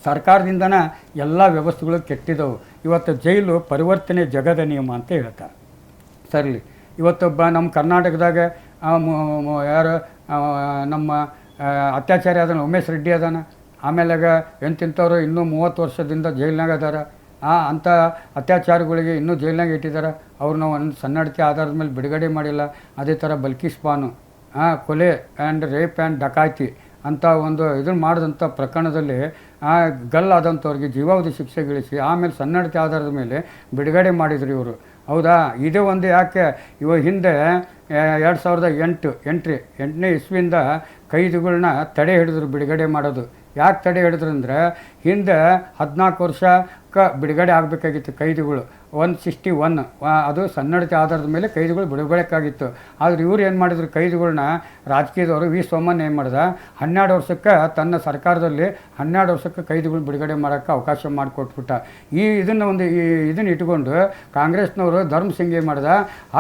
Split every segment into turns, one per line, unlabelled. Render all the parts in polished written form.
ಸರ್ಕಾರದಿಂದನೇ ಎಲ್ಲ ವ್ಯವಸ್ಥೆಗಳು ಕೆಟ್ಟಿದ್ದವು. ಇವತ್ತು ಜೈಲು ಪರಿವರ್ತನೆ ಜಗದ ನಿಯಮ ಅಂತ ಹೇಳ್ತಾರೆ. ಸರಿ, ಇವತ್ತೊಬ್ಬ ನಮ್ಮ ಕರ್ನಾಟಕದಾಗ ಯಾರು ನಮ್ಮ ಅತ್ಯಾಚಾರಿ ಅದಾನ, ಉಮೇಶ್ ರೆಡ್ಡಿ ಅದಾನ, ಆಮೇಲೆ ಎಂತಿಂಥವ್ರು ಇನ್ನೂ 30 ವರ್ಷದಿಂದ ಜೈಲಿನಾಗ ಅದಾರ. ಅಂಥ ಅತ್ಯಾಚಾರಿಗಳಿಗೆ ಇನ್ನೂ ಜೈಲಿನಾಗ ಇಟ್ಟಿದ್ದಾರೆ. ಅವ್ರನ್ನ ಒಂದು ಸನ್ನಡತೆ ಆಧಾರದ ಮೇಲೆ ಬಿಡುಗಡೆ ಮಾಡಿಲ್ಲ. ಅದೇ ಥರ ಬಲ್ಕೀಶ್ ಬಾನು ಕೊಲೆ ಆ್ಯಂಡ್ ರೇಪ್ ಆ್ಯಂಡ್ ಡಕಾಯ್ತಿ ಅಂತ ಒಂದು ಇದನ್ನು ಮಾಡಿದಂಥ ಪ್ರಕರಣದಲ್ಲಿ ಗಲ್ಲಾದಂಥವ್ರಿಗೆ ಜೀವಾವಧಿ ಶಿಕ್ಷೆಗಳಿಸಿ ಆಮೇಲೆ ಸನ್ನಡತೆ ಆಧಾರದ ಮೇಲೆ ಬಿಡುಗಡೆ ಮಾಡಿದ್ರು ಇವರು. ಹೌದಾ? ಇದೇ ಒಂದು ಯಾಕೆ ಹಿಂದೆ 2008ನೇ ಇಸ್ವಿಯಿಂದ ಕೈದಿಗಳನ್ನ ತಡೆ ಹಿಡಿದ್ರು ಬಿಡುಗಡೆ ಮಾಡೋದು. ಯಾಕೆ ತಡೆ ಹಿಡಿದ್ರು ಅಂದರೆ ಹಿಂದೆ 14 ವರ್ಷಕ್ಕೆ ಬಿಡುಗಡೆ ಆಗಬೇಕಾಗಿತ್ತು ಕೈದಿಗಳು. 161 ಅದು ಸನ್ನಡತೆ ಆಧಾರದ ಮೇಲೆ ಕೈದಿಗಳು ಬಿಡಬೇಕಾಗಿತ್ತು. ಆದರೆ ಇವ್ರು ಏನು ಮಾಡಿದ್ರು, ಕೈದಿಗಳನ್ನ ರಾಜಕೀಯದವರು ವಿ ಸೋಮಣ್ಣ ಏನು ಮಾಡ್ದ, 12 ವರ್ಷಕ್ಕೆ ತನ್ನ ಸರ್ಕಾರದಲ್ಲಿ 12 ವರ್ಷಕ್ಕೆ ಕೈದಿಗಳು ಬಿಡುಗಡೆ ಮಾಡೋಕ್ಕೆ ಅವಕಾಶ ಮಾಡಿಕೊಟ್ಬಿಟ್ಟ. ಇದನ್ನು ಇಟ್ಕೊಂಡು ಕಾಂಗ್ರೆಸ್ನವರು ಧರ್ಮ ಸಿಂಗ್ ಏನು ಮಾಡ್ದ,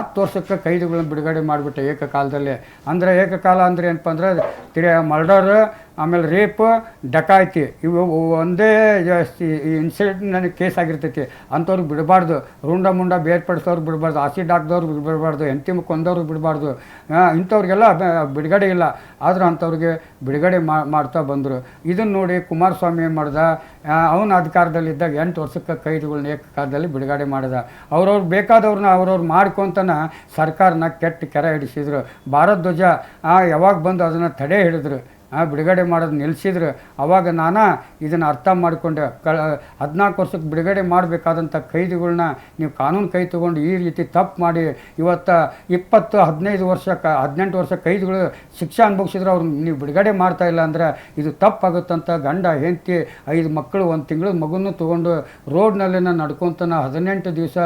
10 ವರ್ಷಕ್ಕೆ ಕೈದಿಗಳನ್ನ ಬಿಡುಗಡೆ ಮಾಡಿಬಿಟ್ಟ ಏಕಕಾಲದಲ್ಲಿ. ಅಂದರೆ ಏಕಕಾಲ ಅಂದರೆ ಏನಪ್ಪ ಅಂದರೆ ಮರ್ಡರ್, ಆಮೇಲೆ ರೇಪ್, ಡಕಾಯ್ತಿ ಇವು ಒಂದೇ ಇನ್ಸಿಡೆಂಟ್ ನನಗೆ ಕೇಸ್ ಆಗಿರ್ತೈತಿ. ಅಂಥವ್ರಿಗೆ ಬಿಡಬಾರ್ದು. ರುಂಡ ಮುಂಡ ಬೇರ್ಪಡಿಸೋರ್ಗೆ ಬಿಡಬಾರ್ದು, ಆಸಿಡ್ ಹಾಕ್ದವ್ರಿಗೆ ಬಿಡಬಾರ್ದು, ಹೆಂಡತಿ ಕೊಂದವ್ರಿಗೆ ಬಿಡಬಾರ್ದು. ಇಂಥವ್ರಿಗೆಲ್ಲ ಬಿಡುಗಡೆ ಇಲ್ಲ. ಆದರೂ ಅಂಥವ್ರಿಗೆ ಬಿಡುಗಡೆ ಮಾಡ್ತಾ ಬಂದರು. ಇದನ್ನು ನೋಡಿ ಕುಮಾರಸ್ವಾಮಿ ಏನು ಮಾಡ್ದ, ಅವನ ಅಧಿಕಾರದಲ್ಲಿದ್ದಾಗ 8 ವರ್ಷಕ್ಕೆ ಕೈದಿಗಳನ್ನ ಏಕಕಾಲದಲ್ಲಿ ಬಿಡುಗಡೆ ಮಾಡಿದ. ಅವ್ರವ್ರು ಬೇಕಾದವ್ರನ್ನ ಅವ್ರವ್ರು ಮಾಡ್ಕೊತನ ಸರ್ಕಾರನ ಕೆಟ್ಟ ಕೆರೆ ಹಿಡಿಸಿದ್ರು. ಭಾರತ ಧ್ವಜ ಯಾವಾಗ ಬಂದು ಅದನ್ನು ತಡೆ ಹಿಡಿದ್ರು, ಬಿಡುಗಡೆ ಮಾಡೋದು ನಿಲ್ಲಿಸಿದ್ರು. ಅವಾಗ ಇದನ್ನು ಅರ್ಥ ಮಾಡಿಕೊಂಡೆ. 14 ವರ್ಷಕ್ಕೆ ಬಿಡುಗಡೆ ಮಾಡಬೇಕಾದಂಥ ಕೈದಿಗಳನ್ನ ನೀವು ಕಾನೂನು ಕೈ ತೊಗೊಂಡು ಈ ರೀತಿ ತಪ್ಪು ಮಾಡಿ ಇವತ್ತು 15 ವರ್ಷಕ್ಕೆ 18 ವರ್ಷ ಕೈದಿಗಳು ಶಿಕ್ಷೆ ಅನುಭವಿಸಿದ್ರು. ಅವ್ರು ನೀವು ಬಿಡುಗಡೆ ಮಾಡ್ತಾಯಿಲ್ಲ ಅಂದರೆ ಇದು ತಪ್ಪಾಗುತ್ತಂತ ಗಂಡ ಹೆಂಡತಿ 5 ಮಕ್ಕಳು 1 ತಿಂಗಳು ಮಗುನೂ ತೊಗೊಂಡು ರೋಡ್ನಲ್ಲಿನ ನಡ್ಕೊತಾನೆ 18 ದಿವಸ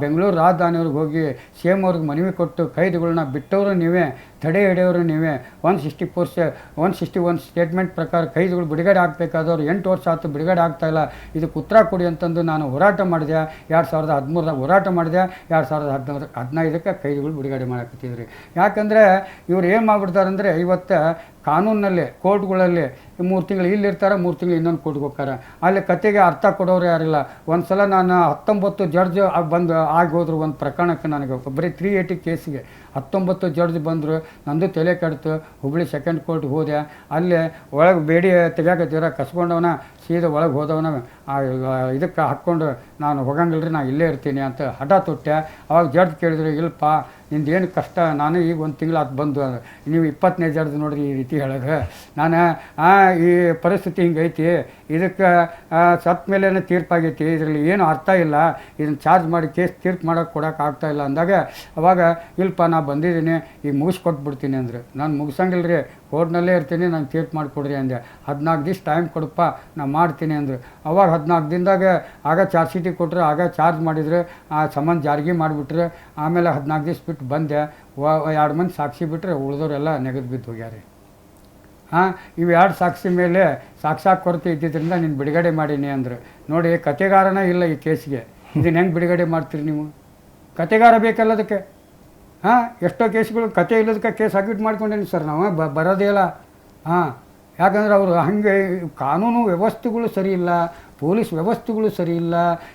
ಬೆಂಗಳೂರು ರಾಜಧಾನಿಯವ್ರಿಗೆ ಹೋಗಿ CM ಅವ್ರಿಗೆ ಮನವಿ ಕೊಟ್ಟು ಕೈದಿಗಳನ್ನ ಬಿಟ್ಟವರು ನೀವೇ, ತಡೆ ಹಿಡಿಯೋರು ನೀವೇ. 161 ಸ್ಟೇಟ್ಮೆಂಟ್ ಪ್ರಕಾರ ಕೈದಿಗಳು ಬಿಡುಗಡೆ ಆಗಬೇಕಾದವ್ರು 8 ವರ್ಷ ಆಯ್ತು ಬಿಡುಗಡೆ ಆಗ್ತಾಯಿಲ್ಲ. ಇದಕ್ಕೆ ಉತ್ತರ ಕೊಡಿ ಅಂತಂದು ನಾನು ಹೋರಾಟ ಮಾಡಿದೆ. 2013ದಾಗ ಹೋರಾಟ ಮಾಡಿದೆ. 2015ಕ್ಕೆ ಕೈದಿಗಳು ಬಿಡುಗಡೆ ಮಾಡಕತ್ತಿದ್ರಿ. ಯಾಕಂದರೆ ಇವ್ರು ಏನು ಮಾಡಿಬಿಡ್ತಾರೆ ಅಂದರೆ ಇವತ್ತು ಕಾನೂನಲ್ಲಿ ಕೋರ್ಟ್ಗಳಲ್ಲಿ 3 ತಿಂಗಳು ಇಲ್ಲಿರ್ತಾರೆ, 3 ತಿಂಗಳು ಇನ್ನೊಂದು ಕೋರ್ಟ್ಗೆ ಹೋಗ್ತಾರೆ. ಅಲ್ಲಿ ಕತೆಗೆ ಅರ್ಥ ಕೊಡೋರು ಯಾರಿಲ್ಲ. ಒಂದು ಸಲ ನಾನು 19 ಜಡ್ಜ್ ಬಂದು ಹೋದ್ರು ಒಂದು ಪ್ರಕರಣಕ್ಕೆ. ನನಗೆ ಬರೀ 380 ಕೇಸಿಗೆ 19 ಜಡ್ಜ್ ಬಂದರು. ನಂದು ತಲೆ ಕೆಡ್ತು. ಹುಬ್ಳಿ 2nd ಕೋರ್ಟ್ಗೆ ಹೋದೆ. ಅಲ್ಲೇ ಒಳಗೆ ಬೇಡಿ ತೆಗಿಯಾಕತ್ತೀರ ಕಸ್ಕೊಂಡವನ ಸೀದಾ ಒಳಗೆ ಹೋದವನ ಇದಕ್ಕೆ ಹಾಕ್ಕೊಂಡು ನಾನು ಹೋಗಂಗಿಲ್ರಿ, ನಾನು ಇಲ್ಲೇ ಇರ್ತೀನಿ ಅಂತ ಹಠ ತೊಟ್ಟೆ. ಅವಾಗ ಜಡ್ಜ್ ಕೇಳಿದ್ರು, ಇಲ್ಲಪ್ಪ ನಿಂದೇನು ಕಷ್ಟ, ನಾನು ಈಗ 1 ತಿಂಗಳು ಅದು ಬಂದು ನೀವು 20ನೇ ಜಡ್ಜ್ ನೋಡ್ರಿ ಈ ರೀತಿ ಹೇಳಿದ್ರೆ ನಾನು ಈ ಪರಿಸ್ಥಿತಿ ಹಿಂಗೈತಿ, ಇದಕ್ಕೆ ಸತ್ತ ಮೇಲೇ ತೀರ್ಪಾಗೈತಿ, ಇದರಲ್ಲಿ ಏನು ಅರ್ಥ ಇಲ್ಲ, ಇದನ್ನು ಚಾರ್ಜ್ ಮಾಡಿ ಕೇಸ್ ತೀರ್ಪು ಕೊಡೋಕೆ ಆಗ್ತಾಯಿಲ್ಲ ಅಂದಾಗ ಅವಾಗ ಇಲ್ಲಪ್ಪ ನಾ ಬಂದಿದ್ದೀನಿ ಈಗ ಮುಗಿಸ್ಕೊಟ್ಬಿಡ್ತೀನಿ ಅಂದ್ರೆ, ನಾನು ಮುಗಿಸಂಗಿಲ್ರಿ ಕೋರ್ಟ್ನಲ್ಲೇ ಇರ್ತೀನಿ, ನಾನು ತೀರ್ಪು ಮಾಡಿಕೊಡ್ರಿ ಅಂದೆ. 14 ದಿವಸ ಟೈಮ್ ಕೊಡಪ್ಪ ನಾನು ಮಾಡ್ತೀನಿ ಅಂದರು. ಅವಾಗ 14 ದಿನದಾಗ ಆಗ ಚಾರ್ಜ್ ಶೀಟಿ ಕೊಟ್ಟರೆ ಆಗ ಚಾರ್ಜ್ ಮಾಡಿದರೆ ಆ ಸಂಬಂಧ ಜಾರಿಗೆ ಮಾಡಿಬಿಟ್ರೆ. ಆಮೇಲೆ 14 ದಿವಸ ಬಿಟ್ಟು ಬಂದೆ. 2 ಮಂದಿ ಸಾಕ್ಷಿ ಬಿಟ್ಟರೆ ಉಳಿದವರೆಲ್ಲ ನೆಗೆದು ಬಿದ್ದು ಹೋಗ್ಯಾರೆ. ಇವು 2 ಸಾಕ್ಷಿ ಮೇಲೆ ಸಾಕ್ಷಾತ್ ಕೊರತೆ ಇದ್ದಿದ್ದರಿಂದ ನೀನು ಬಿಡುಗಡೆ ಮಾಡೀನಿ ಅಂದರು. ನೋಡಿ, ಕತೆಗಾರನೇ ಇಲ್ಲ ಈ ಕೇಸ್ಗೆ, ಇದನ್ನು ಹೆಂಗೆ ಬಿಡುಗಡೆ ಮಾಡ್ತೀರಿ ನೀವು? ಕತೆಗಾರ ಬೇಕಲ್ಲ ಅದಕ್ಕೆ. ಎಷ್ಟೋ ಕೇಸ್ಗಳು ಕತೆ ಇಲ್ಲದಕ್ಕೆ ಕೇಸ್ ಹಾಕಿಟ್ಟು ಮಾಡ್ಕೊಂಡೇನಿ ಸರ್ ನಾವು ಬರೋದೇ ಇಲ್ಲ. ಯಾಕಂದ್ರೆ ಅವರು ಹಾಗೆ ಕಾನೂನು ವ್ಯವಸ್ಥೆಗಳು ಸರಿ ಇಲ್ಲ, ಪೊಲೀಸ್ ವ್ಯವಸ್ಥೆಗಳು ಸರಿ ಇಲ್ಲ.